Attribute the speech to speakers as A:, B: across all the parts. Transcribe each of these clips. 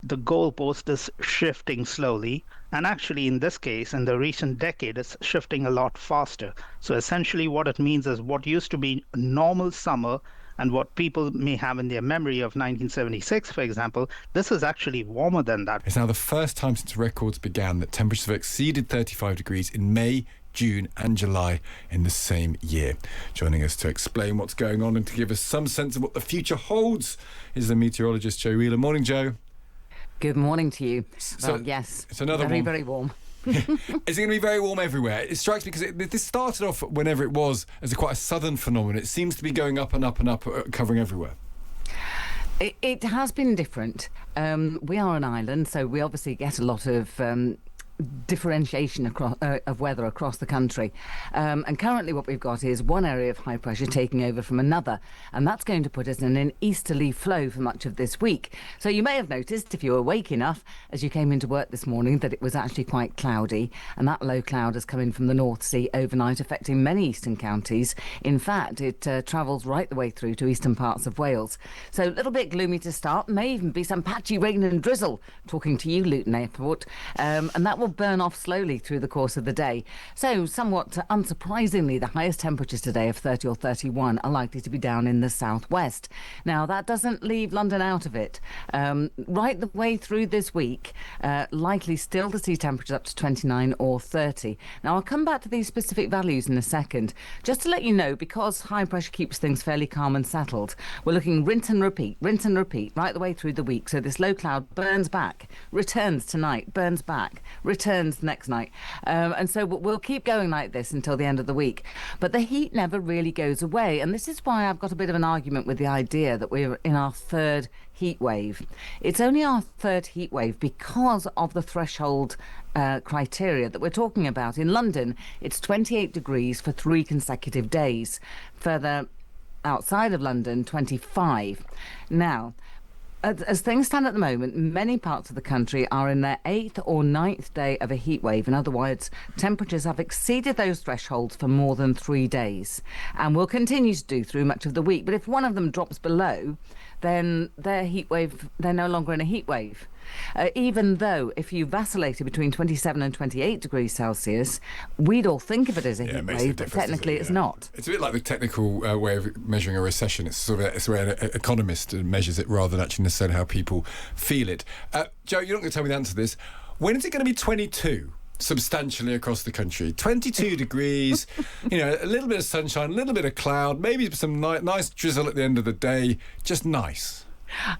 A: the goalpost is shifting slowly. And actually, in this case, in the recent decade, it's shifting a lot faster. So essentially, what it means is what used to be a normal summer and what people may have in their memory of 1976, for example, this is actually warmer than that.
B: It's now the first time since records began that temperatures have exceeded 35 degrees in May, June and July in the same year. Joining us to explain what's going on and to give us some sense of what the future holds is the meteorologist Jo Wheeler. Morning, Jo.
C: Good morning to you.
B: So,
C: well, yes,
B: it's another
C: very warm.
B: Is it going to be very warm everywhere? It strikes me because this started off, whenever it was, as quite a southern phenomenon. It seems to be going up and up and up, covering everywhere.
C: It has been different. We are an island, so we obviously get a lot of differentiation of weather across the country, and currently what we've got is one area of high pressure taking over from another, and that's going to put us in an easterly flow for much of this week. So you may have noticed, if you were awake enough as you came into work this morning, that it was actually quite cloudy, and that low cloud has come in from the North Sea overnight, affecting many eastern counties. In fact, it travels right the way through to eastern parts of Wales. So a little bit gloomy to start, may even be some patchy rain and drizzle, talking to you, Luton Airport, and that will burn off slowly through the course of the day. So, somewhat unsurprisingly, the highest temperatures today of 30 or 31 are likely to be down in the southwest. Now, that doesn't leave London out of it. Right the way through this week, likely still to see temperatures up to 29 or 30. Now, I'll come back to these specific values in a second. Just to let you know, because high pressure keeps things fairly calm and settled, we're looking rinse and repeat, right the way through the week. So this low cloud burns back, returns tonight, burns back, returns next night, and so we'll keep going like this until the end of the week. But the heat never really goes away, and this is why I've got a bit of an argument with the idea that we're in our third heat wave. It's only our third heat wave because of the threshold criteria that we're talking about. In London, it's 28 degrees for 3 consecutive days. Further outside of London, 25. Now, as things stand at the moment, many parts of the country are in their 8th or 9th day of a heat wave. In other words, temperatures have exceeded those thresholds for more than 3 days and will continue to do through much of the week. But if one of them drops below, then they're no longer in a heat wave. Even though if you vacillated between 27 and 28 degrees Celsius, we'd all think of it as a heat wave, but technically it's not.
B: It's a bit like the technical way of measuring a recession. It's sort of it's the way an economist measures it rather than actually necessarily how people feel it. Jo, you're not going to tell me the answer to this. When is it going to be 22? Substantially across the country, 22 degrees, a little bit of sunshine, a little bit of cloud, maybe some nice drizzle at the end of the day, just nice.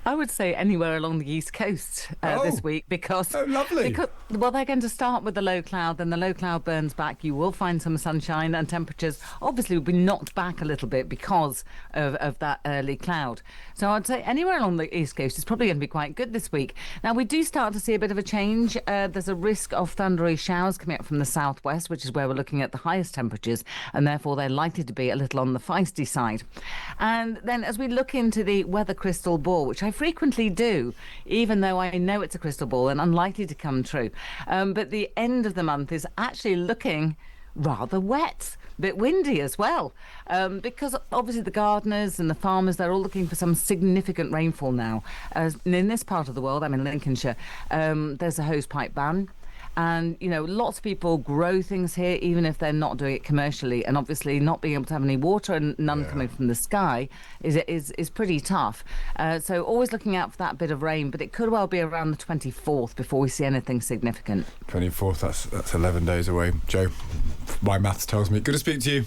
C: I would say anywhere along the east coast this week because...
B: Oh, lovely.
C: Well, they're going to start with the low cloud, then the low cloud burns back. You will find some sunshine and temperatures obviously will be knocked back a little bit because of that early cloud. So I'd say anywhere along the east coast is probably going to be quite good this week. Now, we do start to see a bit of a change. There's a risk of thundery showers coming up from the southwest, which is where we're looking at the highest temperatures, and therefore they're likely to be a little on the feisty side. And then as we look into the weather crystal ball, which I frequently do, even though I know it's a crystal ball and unlikely to come true. But the end of the month is actually looking rather wet, a bit windy as well, because obviously the gardeners and the farmers, they're all looking for some significant rainfall now. In this part of the world, I'm in Lincolnshire, there's a hosepipe ban. And, lots of people grow things here, even if they're not doing it commercially. And obviously not being able to have any water and none coming from the sky is pretty tough. So always looking out for that bit of rain. But it could well be around the 24th before we see anything significant.
B: 24th, that's 11 days away. Jo, my maths tells me. Good to speak to you.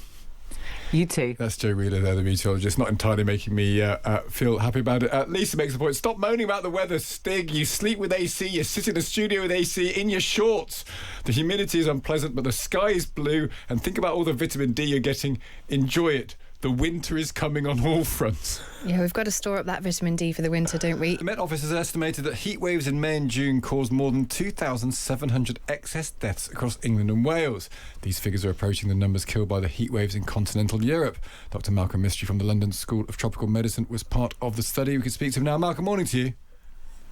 C: You too.
B: That's Jo Wheeler there, the meteorologist, not entirely making me feel happy about it. Lisa makes the point, stop moaning about the weather, Stig. You sleep with AC, you sit in a studio with AC in your shorts. The humidity is unpleasant, but the sky is blue. And think about all the vitamin D you're getting. Enjoy it. The winter is coming on all fronts.
D: Yeah, we've got to store up that vitamin D for the winter, don't we?
B: The Met Office has estimated that heat waves in May and June caused more than 2,700 excess deaths across England and Wales. These figures are approaching the numbers killed by the heat waves in continental Europe. Dr. Malcolm Mistry from the London School of Tropical Medicine was part of the study. We can speak to him now. Malcolm, morning to you.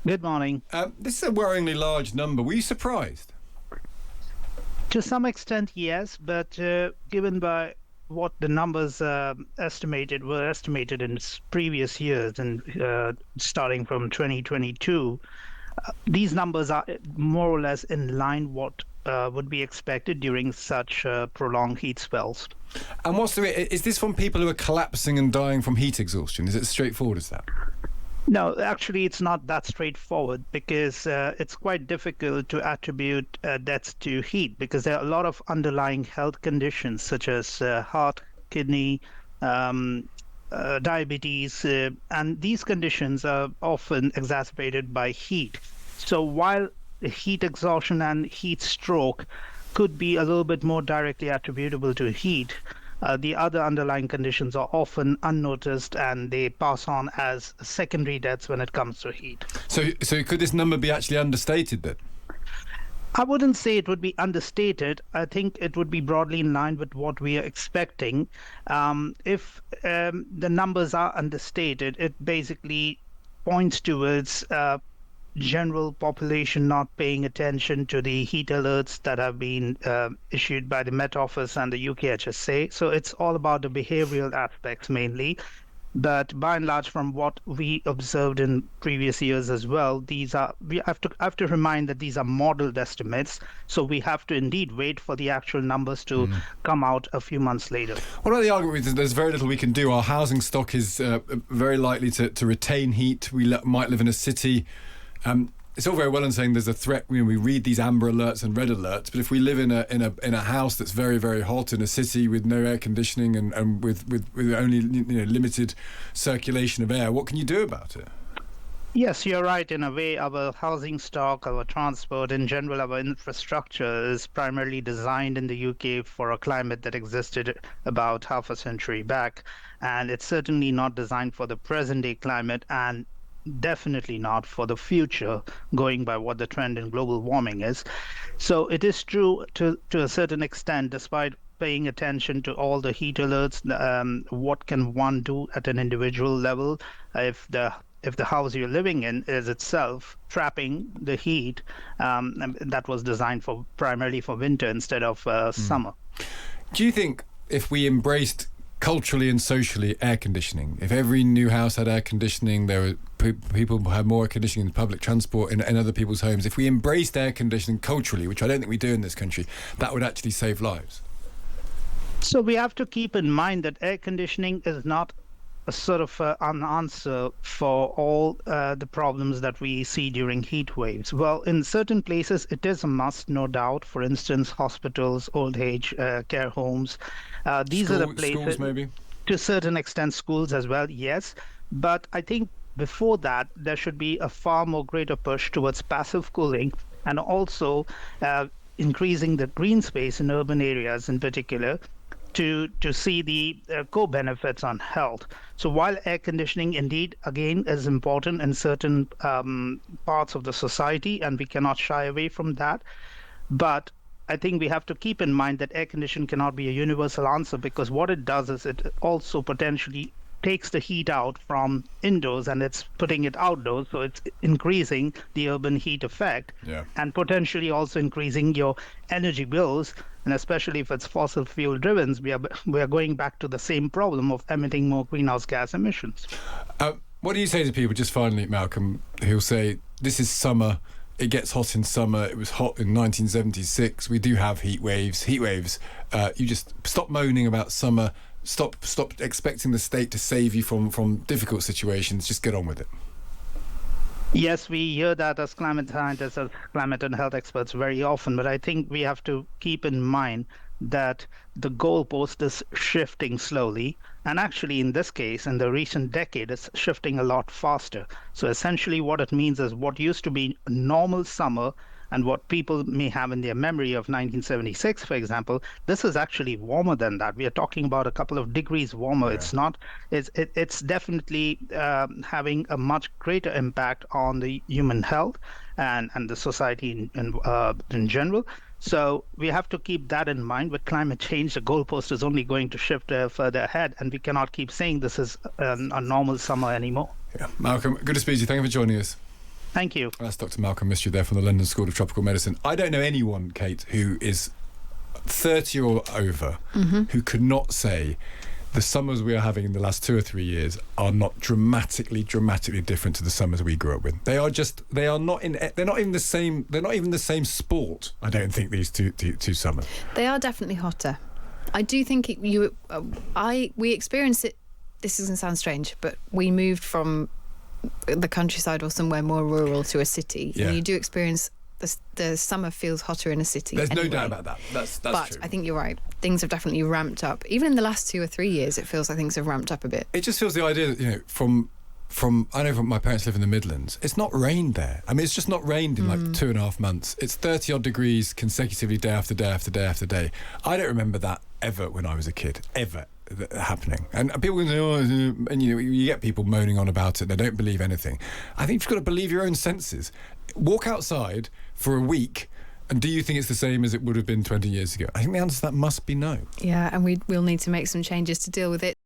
A: Good morning.
B: This is a worryingly large number. Were you surprised?
A: To some extent, yes, but given by what the numbers were estimated in previous years and starting from 2022, These numbers are more or less in line what would be expected during such prolonged heat spells.
B: And is this from people who are collapsing and dying from heat exhaustion? Is it as straightforward as that?
A: No, actually, it's not that straightforward because it's quite difficult to attribute deaths to heat because there are a lot of underlying health conditions such as heart, kidney, diabetes, and these conditions are often exacerbated by heat. So while heat exhaustion and heat stroke could be a little bit more directly attributable to heat, the other underlying conditions are often unnoticed and they pass on as secondary deaths when it comes to heat.
B: So could this number be actually understated then?
A: I wouldn't say it would be understated. I think it would be broadly in line with what we are expecting. If the numbers are understated, it basically points towards general population not paying attention to the heat alerts that have been issued by the Met Office and the UKHSA. So it's all about the behavioral aspects mainly. But by and large, from what we observed in previous years as well, we have to remind that these are modeled estimates. So we have to indeed wait for the actual numbers to come out a few months later.
B: What about the argument that there's very little we can do? Our housing stock is very likely to retain heat. We might live in a city. It's all very well in saying there's a threat. We read these amber alerts and red alerts, but if we live in a house that's very, very hot in a city with no air conditioning and with only limited circulation of air, what can you do about it?
A: Yes, you're right. In a way, our housing stock, our transport, in general, our infrastructure is primarily designed in the UK for a climate that existed about half a century back. And it's certainly not designed for the present day climate and definitely not for the future, going by what the trend in global warming is. So it is true to a certain extent, despite paying attention to all the heat alerts, what can one do at an individual level if the house you're living in is itself trapping the heat that was designed for primarily for winter instead of summer.
B: Do you think if we embraced culturally and socially air conditioning, if every new house had air conditioning, there were people who had more air conditioning in public transport in other people's homes, if we embraced air conditioning culturally, which I don't think we do in this country, that would actually save lives?
A: So we have to keep in mind that air conditioning is not a sort of an answer for all the problems that we see during heat waves. Well, in certain places, it is a must, no doubt. For instance, hospitals, old age care homes. These are the places.
B: Schools, maybe?
A: To a certain extent, schools as well, yes. But I think before that, there should be a far more greater push towards passive cooling and also increasing the green space in urban areas in particular to see the co-benefits on health. So while air conditioning indeed, again, is important in certain parts of the society, and we cannot shy away from that, but I think we have to keep in mind that air conditioning cannot be a universal answer because what it does is it also potentially takes the heat out from indoors and it's putting it outdoors. So it's increasing the urban heat effect and potentially also increasing your energy bills. And especially if it's fossil fuel driven, we are going back to the same problem of emitting more greenhouse gas emissions.
B: What do you say to people, just finally, Malcolm, who'll say, this is summer, it gets hot in summer, it was hot in 1976, we do have heat waves. You just stop moaning about summer, stop expecting the state to save you from difficult situations, just get on with it.
A: Yes, we hear that as climate scientists, as climate and health experts very often, but I think we have to keep in mind that the goalpost is shifting slowly. And actually, in this case, in the recent decade, it's shifting a lot faster. So essentially what it means is what used to be a normal summer and what people may have in their memory of 1976, for example, this is actually warmer than that. We are talking about a couple of degrees warmer. Yeah. It's definitely having a much greater impact on the human health and the society in general. So we have to keep that in mind. With climate change, the goalpost is only going to shift further ahead, and we cannot keep saying this is a normal summer anymore.
B: Yeah, Malcolm, good to speak to you. Thank you for joining us.
A: Thank you.
B: That's Dr. Malcolm Mistry there from the London School of Tropical Medicine. I don't know anyone, Kate, who is 30 or over who could not say the summers we are having in the last 2 or 3 years are not dramatically different to the summers we grew up with. They're not even the same sport. I don't think these two summers.
D: They are definitely hotter. I do think we experienced it. This is going to sound strange, but we moved from the countryside or somewhere more rural to a city, and you do experience the summer feels hotter in a city.
B: There's
D: anyway.
B: no doubt about that. That's
D: but
B: true.
D: I think you're right. Things have definitely ramped up. Even in the last 2 or 3 years, it feels like things have ramped up a bit.
B: It just feels the idea that, from I know my parents live in the Midlands. It's not rained there. I mean, it's just not rained in like 2.5 months. It's 30 odd degrees consecutively, day after day after day after day. I don't remember that ever when I was a kid, ever happening. And people can say, and you get people moaning on about it. They don't believe anything. I think you've got to believe your own senses. Walk outside for a week, and do you think it's the same as it would have been 20 years ago? I think the answer to that must be no.
D: Yeah, and we'll need to make some changes to deal with it.